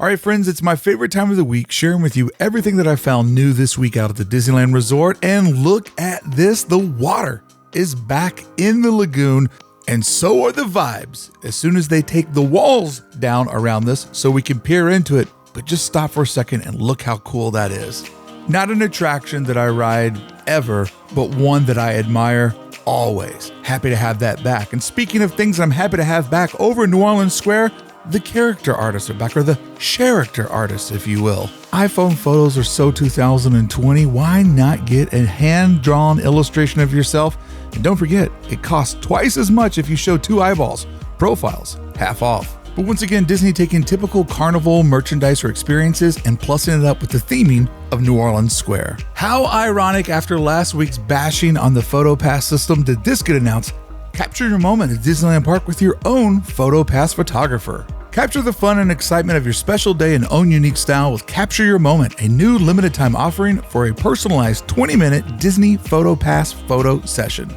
All right, friends, it's my favorite time of the week, sharing with you everything that I found new this week out at the Disneyland Resort. And look at this, the water is back in the lagoon, and so are the vibes as soon as they take the walls down around this so we can peer into it. But just stop for a second and look how cool that is. Not an attraction that I ride ever, but one that I admire always. Happy to have that back. And speaking of things I'm happy to have back, over in New Orleans Square, the character artists are back, or the character artists, if you will. iPhone photos are so 2020. Why not get a hand-drawn illustration of yourself? And don't forget, it costs twice as much if you show 2 eyeballs. Profiles, half off. But once again, Disney taking typical carnival merchandise or experiences and plussing it up with the theming of New Orleans Square. How ironic, after last week's bashing on the PhotoPass system, did this get announced? Capture your moment at Disneyland Park with your own PhotoPass photographer. Capture the fun and excitement of your special day in own unique style with Capture Your Moment, a new limited time offering for a personalized 20-minute Disney PhotoPass photo session.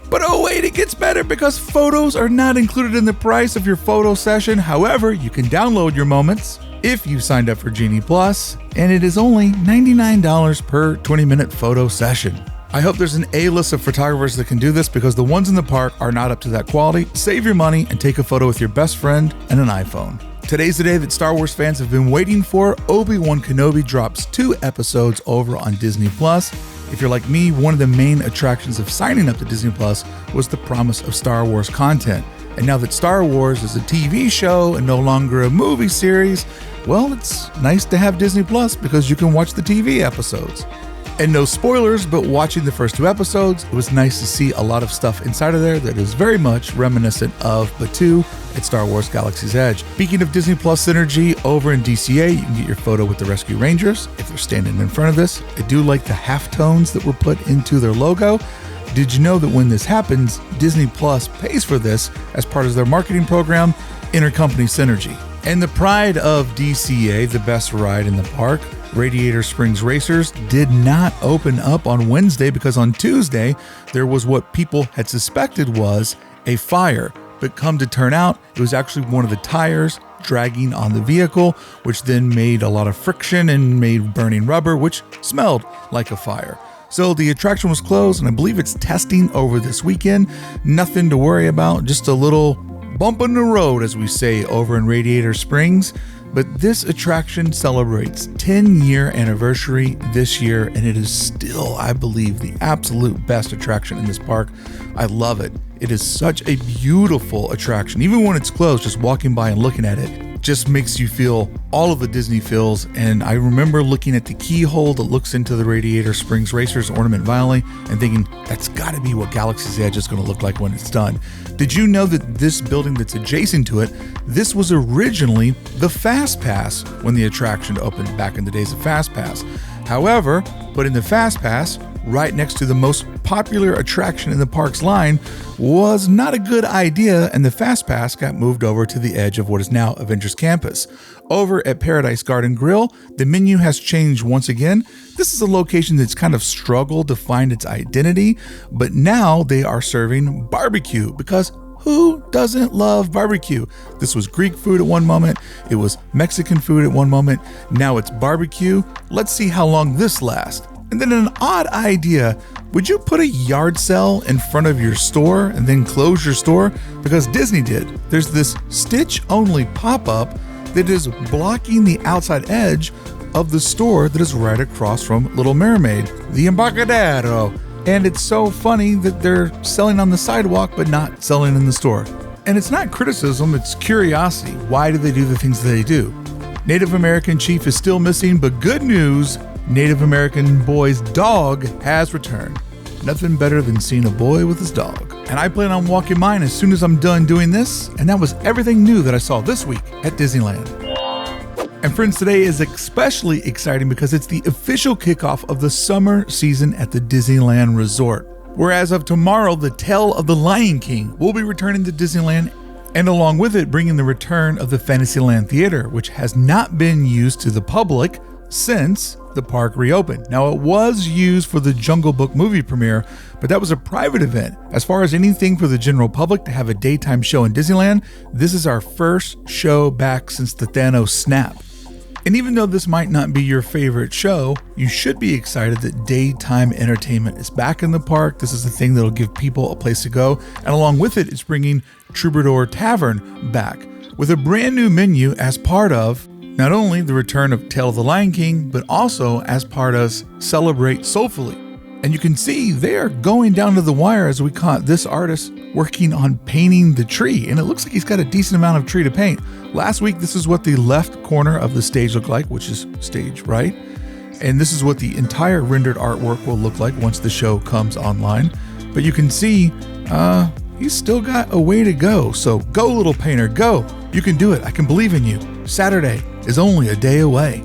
But oh wait, it gets better, because photos are not included in the price of your photo session. However, you can download your moments if you signed up for Genie Plus, and it is only $99 per 20-minute photo session. I hope there's an A-list of photographers that can do this, because the ones in the park are not up to that quality. Save your money and take a photo with your best friend and an iPhone. Today's the day that Star Wars fans have been waiting for. Obi-Wan Kenobi drops 2 episodes over on Disney Plus. If you're like me, one of the main attractions of signing up to Disney Plus was the promise of Star Wars content. And now that Star Wars is a TV show and no longer a movie series, well, it's nice to have Disney Plus because you can watch the TV episodes. And no spoilers, but watching the first 2 episodes, it was nice to see a lot of stuff inside of there that is very much reminiscent of Batuu at Star Wars Galaxy's Edge. Speaking of Disney Plus synergy, over in DCA, you can get your photo with the Rescue Rangers if they're standing in front of this. I do like the halftones that were put into their logo. Did you know that when this happens, Disney Plus pays for this as part of their marketing program, Intercompany Synergy? And the pride of DCA, the best ride in the park, Radiator Springs Racers, did not open up on Wednesday because on Tuesday there was what people had suspected was a fire, but come to turn out it was actually one of the tires dragging on the vehicle, which then made a lot of friction and made burning rubber, which smelled like a fire. So the attraction was closed, and I believe it's testing over this weekend. Nothing to worry about, just a little bump in the road, as we say over in Radiator Springs. But this attraction celebrates 10-year anniversary this year, and it is still, I believe, the absolute best attraction in this park. I love it. It is such a beautiful attraction. Even when it's closed, just walking by and looking at it just makes you feel all of the Disney feels. And I remember looking at the keyhole that looks into the Radiator Springs Racers Ornament Valley and thinking, that's got to be what Galaxy's Edge is going to look like when it's done. Did you know that this building that's adjacent to it, this was originally the Fast Pass when the attraction opened back in the days of Fast Pass. However, putting the Fast Pass right next to the most popular attraction in the park's line was not a good idea, and the Fast Pass got moved over to the edge of what is now Avengers Campus. Over at Paradise Garden Grill, the menu has changed once again. This is a location that's kind of struggled to find its identity, but now they are serving barbecue, because who doesn't love barbecue? This was Greek food at one moment, it was Mexican food at one moment, now it's barbecue. Let's see how long this lasts. And then an odd idea, would you put a yard sale in front of your store and then close your store? Because Disney did. There's this Stitch-only pop-up that is blocking the outside edge of the store that is right across from Little Mermaid, the Embarcadero. And it's so funny that they're selling on the sidewalk but not selling in the store. And it's not criticism, it's curiosity. Why do they do the things that they do? Native American chief is still missing, but good news, Native American boy's dog has returned. Nothing better than seeing a boy with his dog. And I plan on walking mine as soon as I'm done doing this. And that was everything new that I saw this week at Disneyland. And friends, today is especially exciting because it's the official kickoff of the summer season at the Disneyland Resort. Where as of tomorrow, the Tale of the Lion King will be returning to Disneyland, and along with it, bringing the return of the Fantasyland Theater, which has not been used to the public since the park reopened. Now, it was used for the Jungle Book movie premiere, but that was a private event. As far as anything for the general public to have a daytime show in Disneyland, this is our first show back since the Thanos snap. And even though this might not be your favorite show, you should be excited that daytime entertainment is back in the park. This is the thing that'll give people a place to go. And along with it, it's bringing Troubadour Tavern back with a brand new menu as part of not only the return of Tale of the Lion King, but also as part of Celebrate Soulfully. And you can see they are going down to the wire as we caught this artist working on painting the tree. And it looks like he's got a decent amount of tree to paint. Last week, this is what the left corner of the stage looked like, which is stage right. And this is what the entire rendered artwork will look like once the show comes online. But you can see he's still got a way to go. So go, little painter, go. You can do it. I can believe in you. Saturday is only a day away.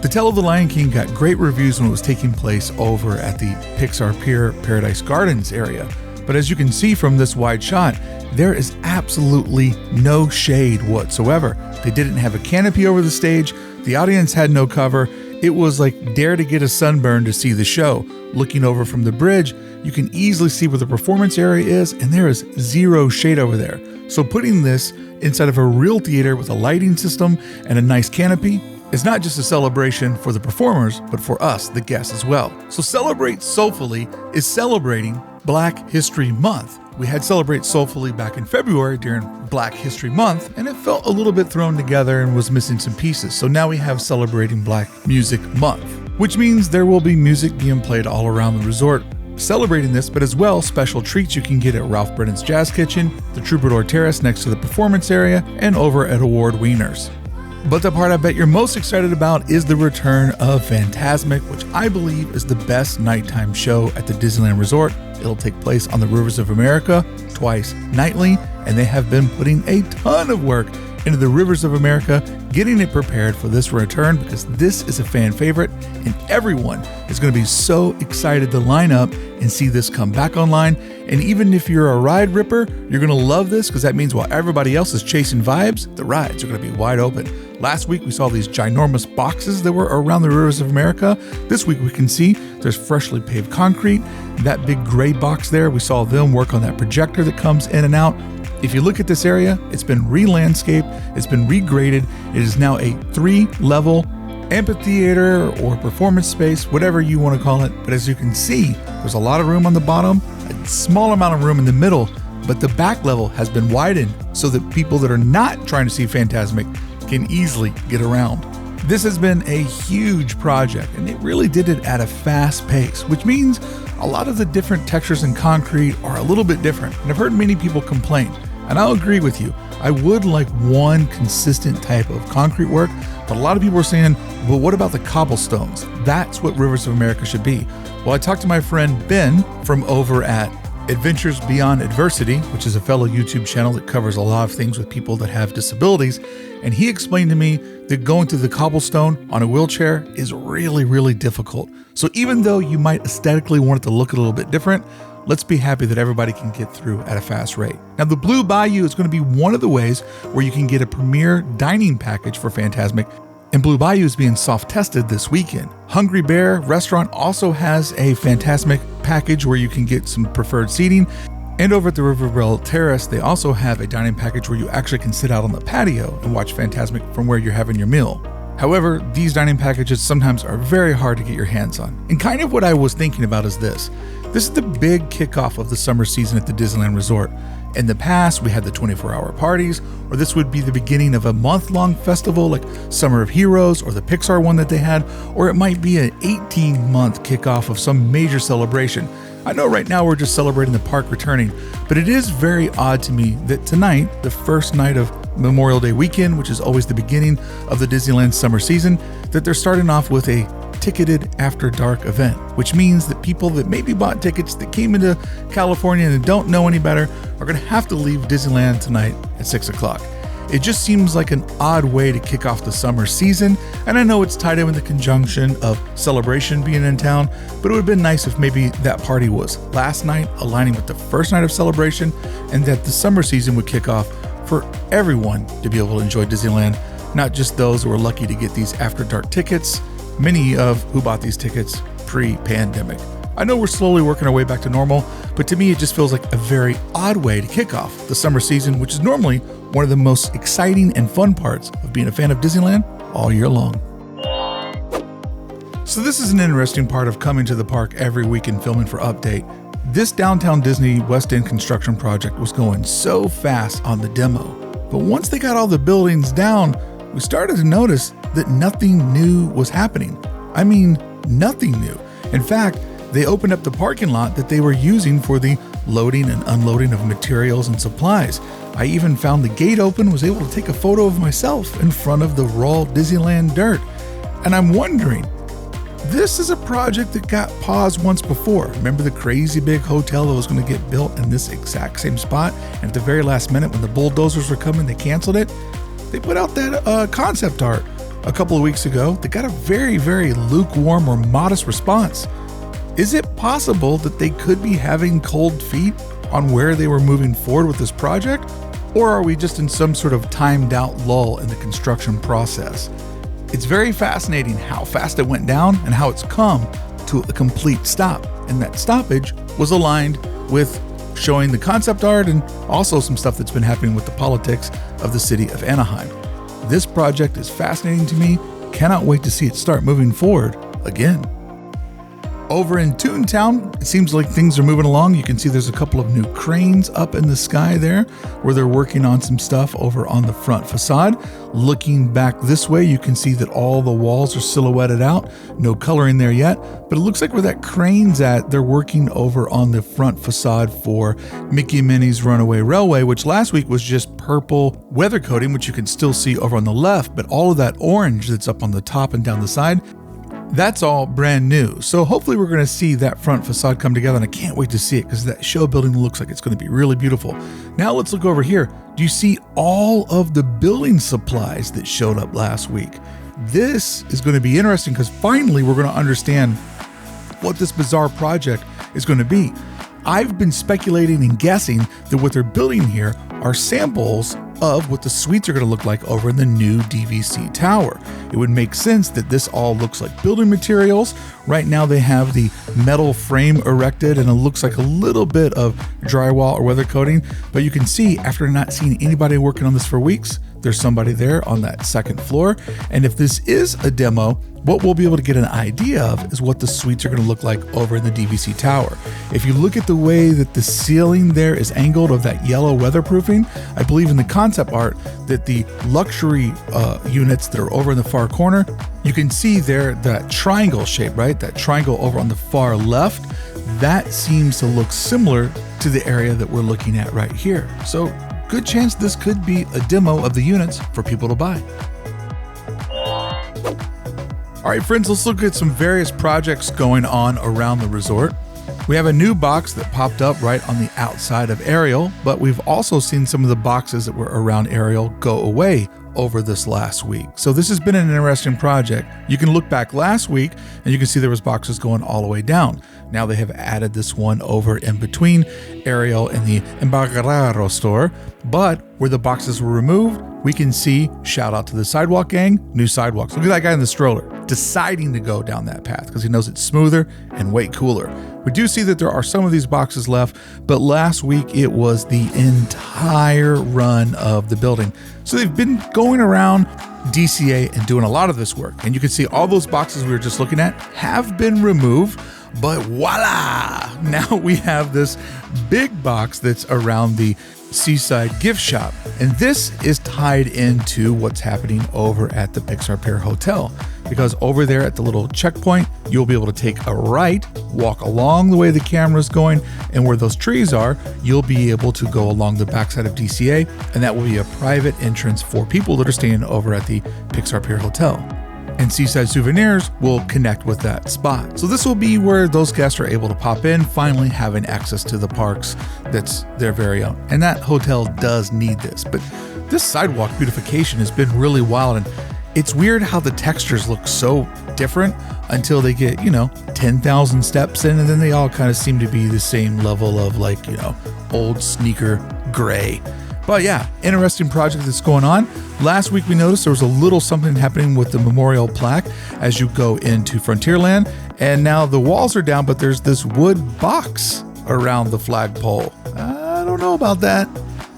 The Tale of the Lion King got great reviews when it was taking place over at the Pixar Pier Paradise Gardens area. But as you can see from this wide shot, there is absolutely no shade whatsoever. They didn't have a canopy over the stage. The audience had no cover. It was like dare to get a sunburn to see the show. Looking over from the bridge, you can easily see where the performance area is, and there is zero shade over there. So putting this inside of a real theater with a lighting system and a nice canopy is not just a celebration for the performers, but for us, the guests as well. So Celebrate Soulfully is celebrating Black History Month. We had Celebrate Soulfully back in February during Black History Month, and it felt a little bit thrown together and was missing some pieces. So now we have Celebrating Black Music Month, which means there will be music being played all around the resort celebrating this, but as well special treats you can get at Ralph Brennan's Jazz Kitchen, the Troubadour Terrace next to the performance area, and over at Award Wieners. But the part I bet you're most excited about is the return of Fantasmic, which I believe is the best nighttime show at the Disneyland Resort. It'll take place on the Rivers of America twice nightly, and they have been putting a ton of work into the Rivers of America, getting it prepared for this return because this is a fan favorite, and everyone is going to be so excited to line up and see this come back online. And even if you're a ride ripper, you're going to love this because that means while everybody else is chasing vibes, the rides are going to be wide open. Last week, we saw these ginormous boxes that were around the Rivers of America. This week, we can see there's freshly paved concrete. That big gray box there, we saw them work on that projector that comes in and out. If you look at this area, it's been re-landscaped, it's been regraded. It is now a 3-level amphitheater or performance space, whatever you want to call it. But as you can see, there's a lot of room on the bottom, a small amount of room in the middle, but the back level has been widened so that people that are not trying to see Fantasmic can easily get around. This has been a huge project, and it really did it at a fast pace, which means a lot of the different textures in concrete are a little bit different. And I've heard many people complain, and I'll agree with you. I would like one consistent type of concrete work, but a lot of people are saying, well, what about the cobblestones? That's what Rivers of America should be. Well, I talked to my friend Ben from over at Adventures Beyond Adversity, which is a fellow YouTube channel that covers a lot of things with people that have disabilities. And he explained to me that going through the cobblestone on a wheelchair is really, really difficult. So even though you might aesthetically want it to look a little bit different, let's be happy that everybody can get through at a fast rate. Now, the Blue Bayou is going to be one of the ways where you can get a premier dining package for Fantasmic, and Blue Bayou is being soft tested this weekend. Hungry Bear Restaurant also has a Fantasmic package where you can get some preferred seating. And over at the Riverwell Terrace, they also have a dining package where you actually can sit out on the patio and watch Fantasmic from where you're having your meal. However, these dining packages sometimes are very hard to get your hands on. And kind of what I was thinking about is this. This is the big kickoff of the summer season at the Disneyland Resort. In the past, we had the 24-hour parties, or this would be the beginning of a month-long festival like Summer of Heroes or the Pixar one that they had, or it might be an 18-month kickoff of some major celebration. I know right now we're just celebrating the park returning, but it is very odd to me that tonight, the first night of Memorial Day weekend, which is always the beginning of the Disneyland summer season, that they're starting off with a ticketed after dark event, which means that people that maybe bought tickets that came into California and don't know any better are going to have to leave Disneyland tonight at 6 o'clock. It just seems like an odd way to kick off the summer season, and I know it's tied in with the conjunction of Celebration being in town, but it would have been nice if maybe that party was last night, aligning with the first night of Celebration, and that the summer season would kick off for everyone to be able to enjoy Disneyland, not just those who are lucky to get these after dark tickets, many of who bought these tickets pre-pandemic. I know we're slowly working our way back to normal, but to me it just feels like a very odd way to kick off the summer season, which is normally one of the most exciting and fun parts of being a fan of Disneyland. all year long. So this is an interesting part of coming to the park every week and filming for Update. This Downtown Disney West End construction project was going so fast on the demo, but once they got all the buildings down, we started to notice that nothing new was happening. I mean, nothing new. In fact, they opened up the parking lot that they were using for the loading and unloading of materials and supplies. I even found the gate open, was able to take a photo of myself in front of the raw Disneyland dirt. And I'm wondering, this is a project that got paused once before. Remember the crazy big hotel that was going to get built in this exact same spot? And at the very last minute when the bulldozers were coming, they canceled it. They put out that concept art a couple of weeks ago that got a very, very lukewarm or modest response. Is it possible that they could be having cold feet on where they were moving forward with this project? Or are we just in some sort of timed out lull in the construction process? It's very fascinating how fast it went down and how it's come to a complete stop. And that stoppage was aligned with showing the concept art and also some stuff that's been happening with the politics of the city of Anaheim. This project is fascinating to me. Cannot wait to see it start moving forward again. Over in ToonTown, it seems like things are moving along. You can see there's a couple of new cranes up in the sky there where they're working on some stuff over on the front facade. Looking back this way, you can see that all the walls are silhouetted out. No coloring there yet, but it looks like where that crane's at, they're working over on the front facade for Mickey and Minnie's Runaway Railway, which last week was just purple weather coating, which you can still see over on the left, but all of that orange that's up on the top and down the side, that's all brand new. So hopefully we're going to see that front facade come together, and I can't wait to see it because that show building looks like it's going to be really beautiful. Now let's look over here. Do you see all of the building supplies that showed up last week? This is going to be interesting because finally we're going to understand what this bizarre project is going to be. I've been speculating and guessing that what they're building here are samples of what the suites are going to look like over in the new DVC tower. It would make sense that this all looks like building materials. Right now they have the metal frame erected and it looks like a little bit of drywall or weather coating, but you can see after not seeing anybody working on this for weeks, there's somebody there on that second floor. And if this is a demo, what we'll be able to get an idea of is what the suites are going to look like over in the DVC tower. If you look at the way that the ceiling there is angled of that yellow weatherproofing, I believe in the concept art that the luxury units that are over in the far corner, you can see there that triangle shape, right? That triangle over on the far left, that seems to look similar to the area that we're looking at right here. So good chance this could be a demo of the units for people to buy. All right, friends, let's look at some various projects going on around the resort. We have a new box that popped up right on the outside of Ariel, but we've also seen some of the boxes that were around Ariel go away over this last week. So this has been an interesting project. You can look back last week and you can see there was boxes going all the way down. Now they have added this one over in between Ariel and the Embarcadero store, but where the boxes were removed, we can see, shout out to the Sidewalk Gang, new sidewalks. Look at that guy in the stroller, deciding to go down that path because he knows it's smoother and way cooler. We do see that there are some of these boxes left, but last week it was the entire run of the building. So they've been going around DCA and doing a lot of this work. And you can see all those boxes we were just looking at have been removed, but voila! Now we have this big box that's around the Seaside gift shop. And this is tied into what's happening over at the Pixar Pier Hotel, because over there at the little checkpoint, you'll be able to take a right, walk along the way the camera's going, and where those trees are, you'll be able to go along the backside of DCA, and that will be a private entrance for people that are staying over at the Pixar Pier Hotel. And Seaside Souvenirs will connect with that spot. So this will be where those guests are able to pop in, finally having access to the parks that's their very own. And that hotel does need this, but this sidewalk beautification has been really wild, and it's weird how the textures look so different until they get, 10,000 steps in, and then they all kind of seem to be the same level of old sneaker gray. But yeah, interesting project that's going on. Last week we noticed there was a little something happening with the memorial plaque as you go into Frontierland, and now the walls are down, but there's this wood box around the flagpole. I don't know about that.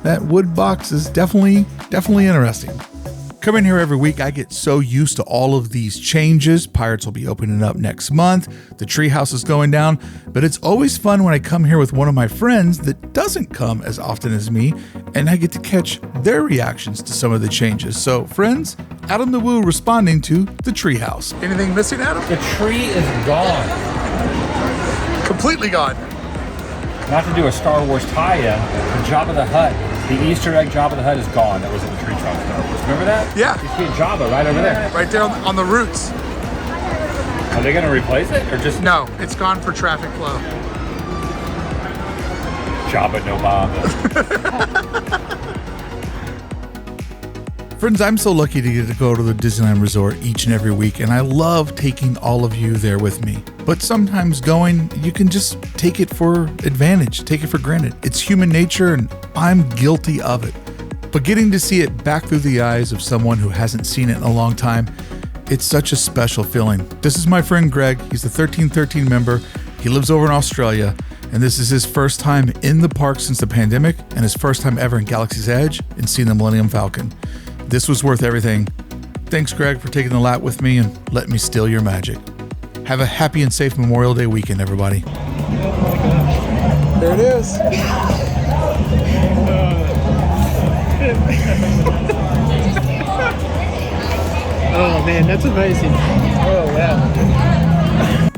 That wood box is definitely interesting. Coming here every week, I get so used to all of these changes. Pirates will be opening up next month. The treehouse is going down. But it's always fun when I come here with one of my friends that doesn't come as often as me, and I get to catch their reactions to some of the changes. So, friends, Adam the Woo responding to the treehouse. Anything missing, Adam? The tree is gone. Completely gone. Not to do a Star Wars tie-in, the Jabba the Hutt, the Easter egg Jabba the Hutt is gone. That was in the tree trunk. Remember that? Yeah. You see a Jabba right over there. Right there on the roots. Are they going to replace it or just? No, it's gone for traffic flow. Jabba no bomb. Friends, I'm so lucky to get to go to the Disneyland Resort each and every week, and I love taking all of you there with me. But sometimes going, you can just take it for advantage, take it for granted. It's human nature, and I'm guilty of it. But getting to see it back through the eyes of someone who hasn't seen it in a long time, it's such a special feeling. This is my friend Greg. He's the 1313 member. He lives over in Australia, and this is his first time in the park since the pandemic, and his first time ever in Galaxy's Edge and seeing the Millennium Falcon. This was worth everything. Thanks, Greg, for taking the lap with me and letting me steal your magic. Have a happy and safe Memorial Day weekend, everybody. There it is. Oh man, that's amazing. Oh wow.